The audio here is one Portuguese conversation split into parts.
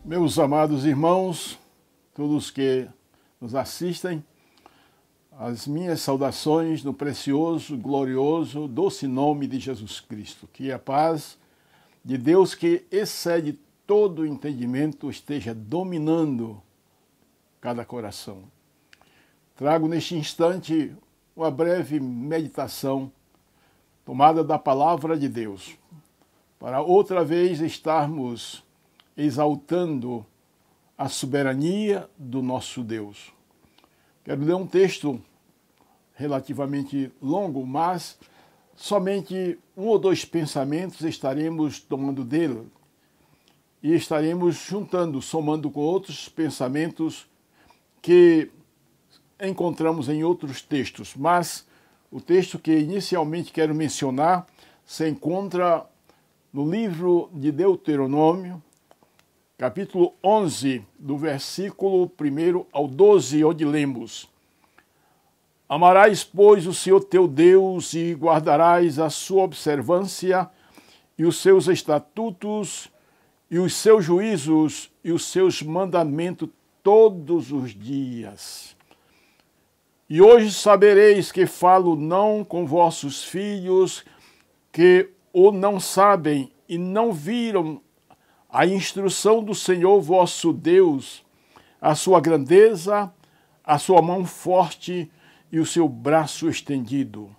Meus amados irmãos, todos que nos assistem, as minhas saudações no precioso, glorioso, doce nome de Jesus Cristo. Que a paz de Deus, que excede todo o entendimento, esteja dominando cada coração. Trago neste instante uma breve meditação tomada da palavra de Deus, para outra vez estarmos exaltando a soberania do nosso Deus. Quero ler um texto relativamente longo, mas somente um ou dois pensamentos estaremos tomando dele e estaremos juntando, somando com outros pensamentos que encontramos em outros textos. Mas o texto que inicialmente quero mencionar se encontra no livro de Deuteronômio, capítulo 11, do versículo 1 ao 12, onde lemos: Amarás, pois, o Senhor teu Deus e guardarás a sua observância e os seus estatutos e os seus juízos e os seus mandamentos todos os dias. E hoje sabereis que falo não com vossos filhos, que o não sabem e não viram a instrução do Senhor vosso Deus, a sua grandeza, a sua mão forte e o seu braço estendido.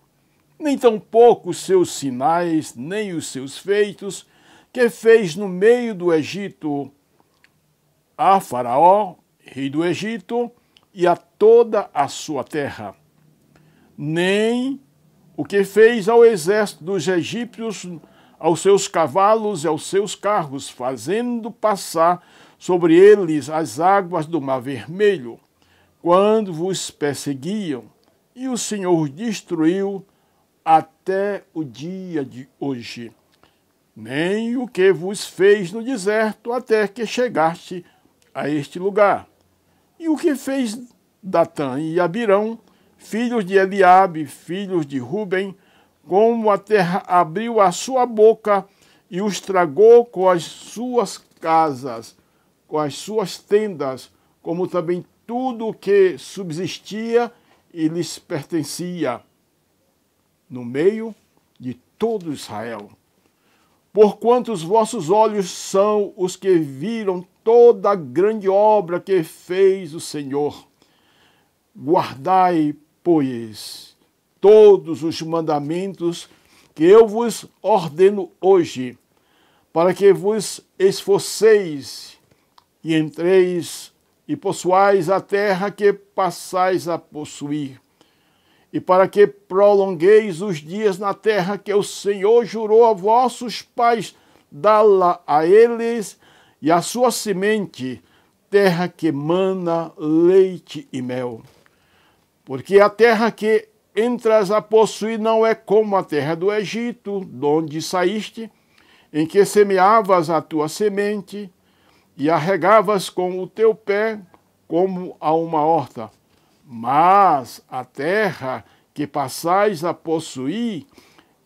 Nem tampouco os seus sinais, nem os seus feitos, que fez no meio do Egito a Faraó, rei do Egito, e a toda a sua terra. Nem o que fez ao exército dos egípcios, aos seus cavalos e aos seus carros, fazendo passar sobre eles as águas do Mar Vermelho, quando vos perseguiam, e o Senhor destruiu até o dia de hoje. Nem o que vos fez no deserto, até que chegaste a este lugar. E o que fez Datã e Abirão, filhos de Eliabe, filhos de Ruben, como a terra abriu a sua boca e os tragou com as suas casas, com as suas tendas, como também tudo o que subsistia e lhes pertencia, no meio de todo Israel. Porquanto os vossos olhos são os que viram toda a grande obra que fez o Senhor. Guardai, pois, todos os mandamentos que eu vos ordeno hoje, para que vos esforceis e entreis e possuais a terra que passais a possuir, e para que prolongueis os dias na terra que o Senhor jurou a vossos pais dá-la a eles e a sua semente, terra que mana leite e mel. Porque a terra que entras a possuir não é como a terra do Egito, de onde saíste, em que semeavas a tua semente e a regavas com o teu pé como a uma horta. Mas a terra que passais a possuir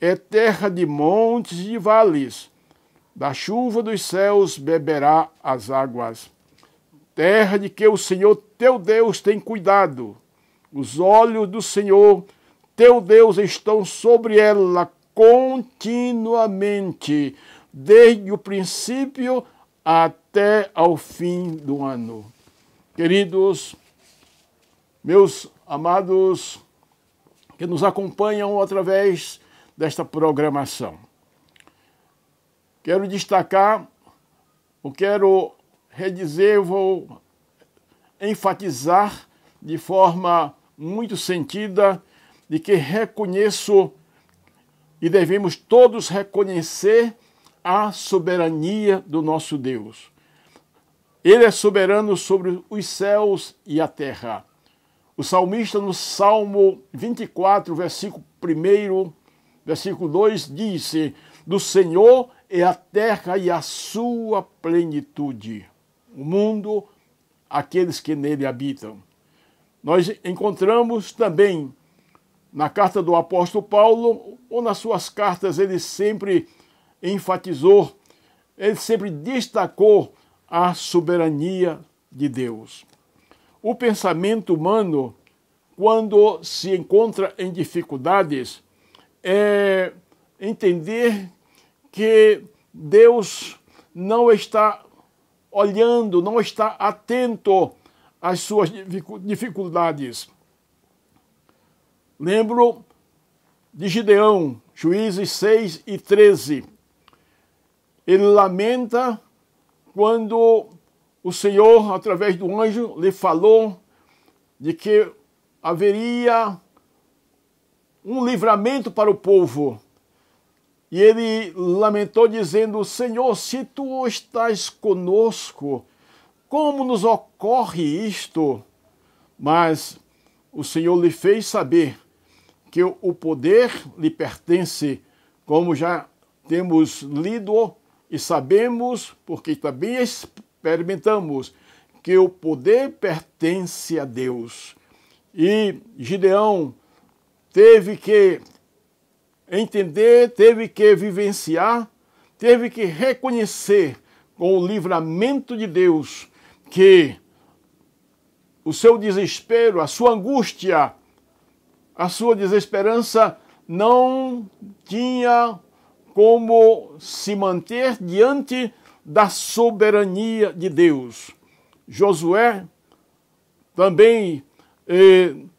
é terra de montes e de vales. Da chuva dos céus beberá as águas. Terra de que o Senhor teu Deus tem cuidado. Os olhos do Senhor teu Deus estão sobre ela continuamente, desde o princípio até ao fim do ano. Queridos, meus amados que nos acompanham através desta programação, quero destacar, quero redizer, vou enfatizar de forma muito sentida de que reconheço e devemos todos reconhecer a soberania do nosso Deus. Ele é soberano sobre os céus e a terra. O salmista no Salmo 24, versículo 1, versículo 2, disse: do Senhor é a terra e a sua plenitude, o mundo, aqueles que nele habitam. Nós encontramos também na carta do apóstolo Paulo, ou nas suas cartas, ele sempre enfatizou, ele sempre destacou a soberania de Deus. O pensamento humano, quando se encontra em dificuldades, é entender que Deus não está olhando, não está atento às suas dificuldades. Lembro de Gideão, Juízes 6 e 13. Ele lamenta quando o Senhor, através do anjo, lhe falou de que haveria um livramento para o povo. E ele lamentou dizendo: Senhor, se tu estás conosco, como nos ocorre isto? Mas o Senhor lhe fez saber que o poder lhe pertence, como já temos lido e sabemos, porque também experimentamos, que o poder pertence a Deus. E Gideão teve que entender, teve que vivenciar, teve que reconhecer com o livramento de Deus que o seu desespero, a sua angústia, a sua desesperança não tinha como se manter diante da soberania de Deus. Josué também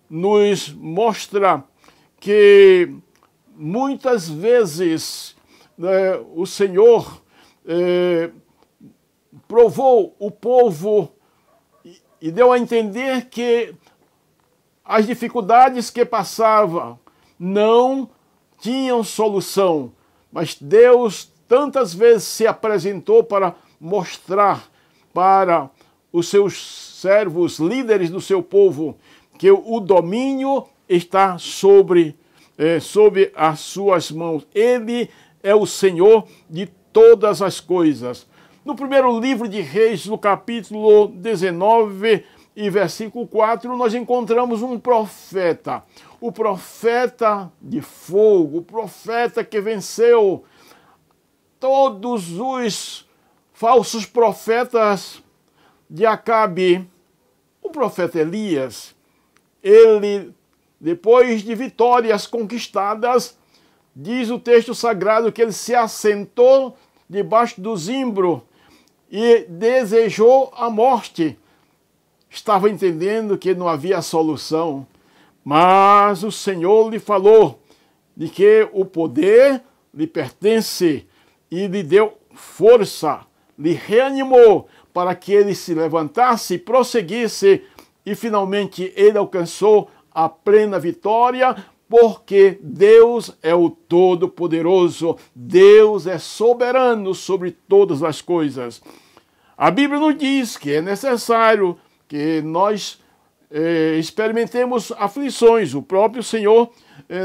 nos mostra que muitas vezes o Senhor provou o povo e deu a entender que as dificuldades que passavam não tinham solução, mas Deus tantas vezes se apresentou para mostrar para os seus servos, líderes do seu povo, que o domínio está sobre as suas mãos. Ele é o Senhor de todas as coisas. No primeiro livro de Reis, no capítulo 19 e versículo 4, nós encontramos um profeta. O profeta de fogo, o profeta que venceu todos os falsos profetas de Acabe. O profeta Elias, ele, depois de vitórias conquistadas, diz o texto sagrado que ele se assentou debaixo do zimbro e desejou a morte. Estava entendendo que não havia solução, mas o Senhor lhe falou de que o poder lhe pertence e lhe deu força, lhe reanimou para que ele se levantasse e prosseguisse, e finalmente ele alcançou a plena vitória, porque Deus é o Todo-Poderoso, Deus é soberano sobre todas as coisas. A Bíblia nos diz que é necessário que nós experimentemos aflições. O próprio Senhor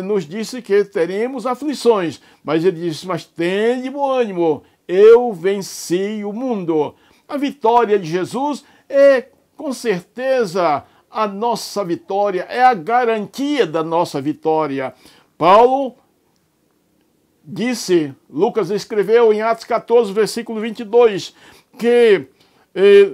nos disse que teremos aflições, mas ele disse: mas tende bom ânimo, eu venci o mundo. A vitória de Jesus é, com certeza, a nossa vitória, é a garantia da nossa vitória. Paulo disse, Lucas escreveu em Atos 14, versículo 22, que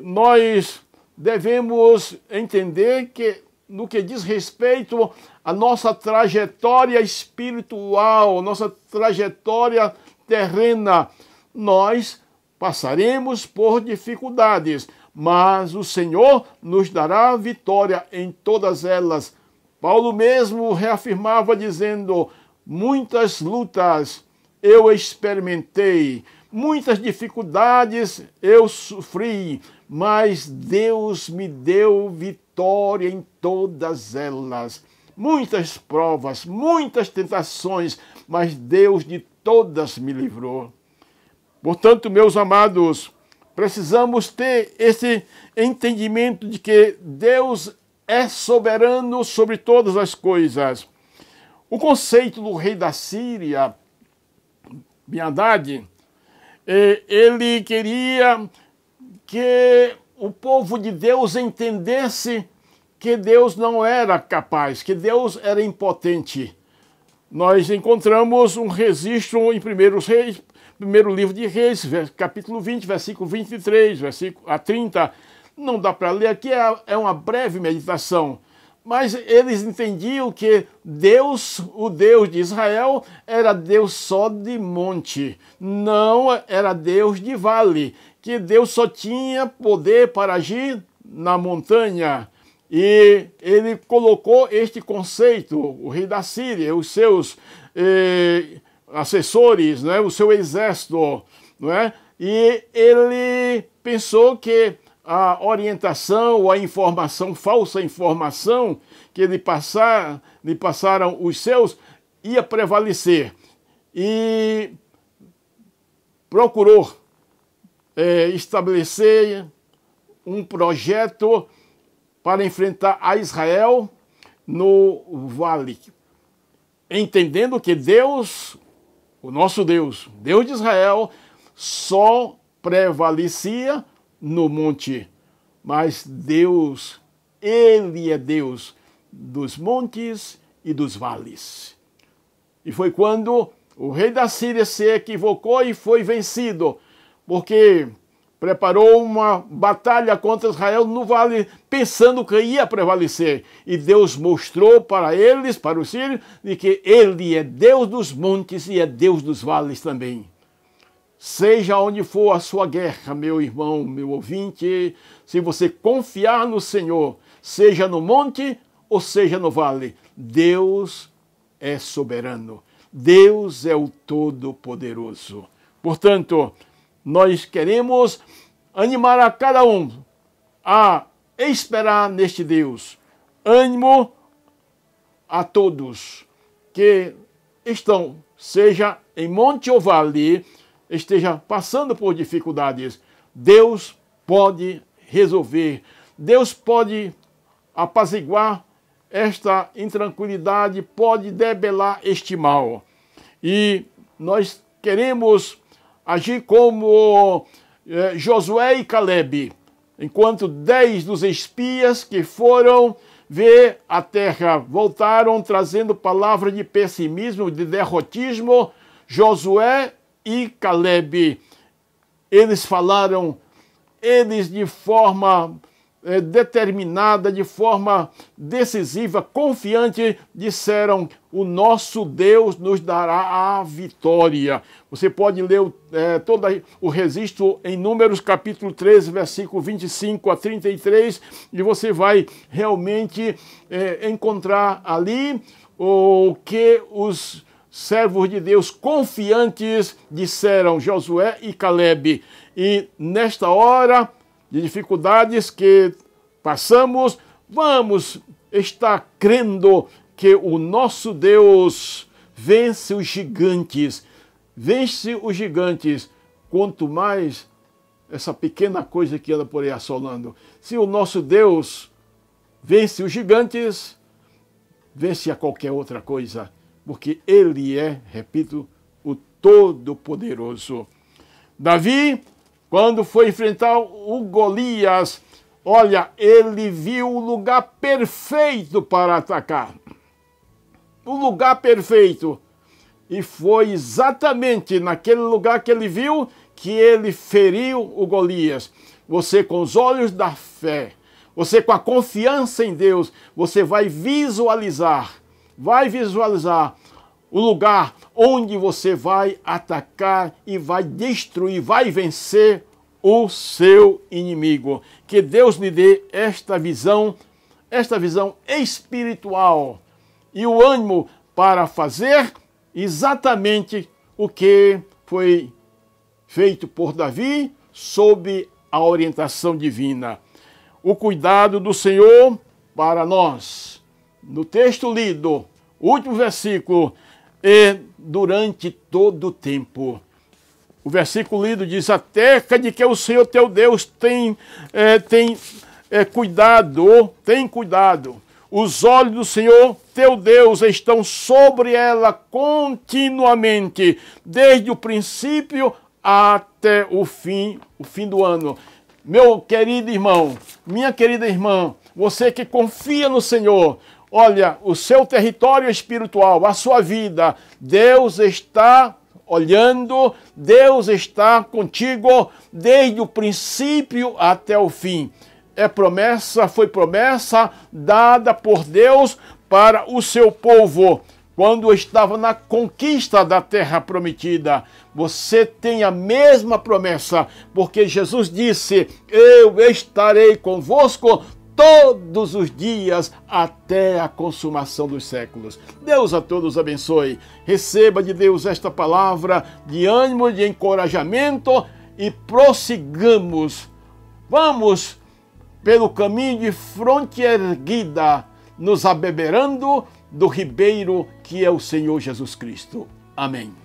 nós devemos entender que, no que diz respeito à nossa trajetória espiritual, nossa trajetória terrena, nós passaremos por dificuldades, mas o Senhor nos dará vitória em todas elas. Paulo mesmo reafirmava dizendo: muitas lutas eu experimentei, muitas dificuldades eu sofri, mas Deus me deu vitória em todas elas. Muitas provas, muitas tentações, mas Deus de todas me livrou. Portanto, meus amados, precisamos ter esse entendimento de que Deus é soberano sobre todas as coisas. O conceito do rei da Síria, Ben-Hadad, ele queria que o povo de Deus entendesse que Deus não era capaz, que Deus era impotente. Nós encontramos um registro em 1 Reis, primeiro livro de Reis, capítulo 20, versículo 23, versículo a 30. Não dá para ler aqui, é uma breve meditação. Mas eles entendiam que Deus, o Deus de Israel, era Deus só de monte, não era Deus de vale, que Deus só tinha poder para agir na montanha. E ele colocou este conceito, o rei da Síria, os seus assessores, né, o seu exército, não é? E ele pensou que a orientação ou a informação, falsa informação que lhe passaram os seus, ia prevalecer. E procurou estabelecer um projeto para enfrentar a Israel no vale, entendendo que Deus, o nosso Deus, Deus de Israel, só prevalecia no monte, mas Deus, Ele é Deus dos montes e dos vales. E foi quando o rei da Síria se equivocou e foi vencido, porque preparou uma batalha contra Israel no vale, pensando que ia prevalecer. E Deus mostrou para eles, para os sírios, de que Ele é Deus dos montes e é Deus dos vales também. Seja onde for a sua guerra, meu irmão, meu ouvinte, se você confiar no Senhor, seja no monte ou seja no vale, Deus é soberano. Deus é o Todo-Poderoso. Portanto, nós queremos animar a cada um a esperar neste Deus. Ânimo a todos que estão, seja em monte ou vale, esteja passando por dificuldades. Deus pode resolver. Deus pode apaziguar esta intranquilidade, pode debelar este mal. E nós queremos agir como Josué e Caleb, enquanto 10 dos espias que foram ver a terra voltaram trazendo palavras de pessimismo, de derrotismo. Josué e Caleb, eles falaram, eles de forma determinada, de forma decisiva, confiante, disseram: o nosso Deus nos dará a vitória. Você pode ler todo o registro em Números capítulo 13, versículo 25 a 33, e você vai realmente encontrar ali o que os servos de Deus confiantes disseram, Josué e Caleb. E nesta hora de dificuldades que passamos, vamos estar crendo que o nosso Deus vence os gigantes. Vence os gigantes, quanto mais essa pequena coisa que anda por aí assolando. Se o nosso Deus vence os gigantes, vence a qualquer outra coisa, porque Ele é, repito, o Todo-Poderoso. Davi, quando foi enfrentar o Golias, olha, ele viu o lugar perfeito para atacar. O lugar perfeito. E foi exatamente naquele lugar que ele viu que ele feriu o Golias. Você, com os olhos da fé, você com a confiança em Deus, você vai visualizar o lugar onde você vai atacar e vai destruir, vai vencer o seu inimigo. Que Deus lhe dê esta visão espiritual e o ânimo para fazer exatamente o que foi feito por Davi sob a orientação divina. O cuidado do Senhor para nós. No texto lido, último versículo, e durante todo o tempo. O versículo lido diz: acerca de que o Senhor teu Deus tem cuidado. Os olhos do Senhor teu Deus estão sobre ela continuamente, desde o princípio até o fim do ano. Meu querido irmão, minha querida irmã, você que confia no Senhor, olha, o seu território espiritual, a sua vida, Deus está olhando. Deus está contigo desde o princípio até o fim. Foi promessa dada por Deus para o seu povo. Quando estava na conquista da terra prometida, você tem a mesma promessa, porque Jesus disse: eu estarei convosco todos os dias até a consumação dos séculos. Deus a todos abençoe. Receba de Deus esta palavra de ânimo, de encorajamento e prossigamos. Vamos pelo caminho de fronte erguida, nos abeberando do ribeiro que é o Senhor Jesus Cristo. Amém.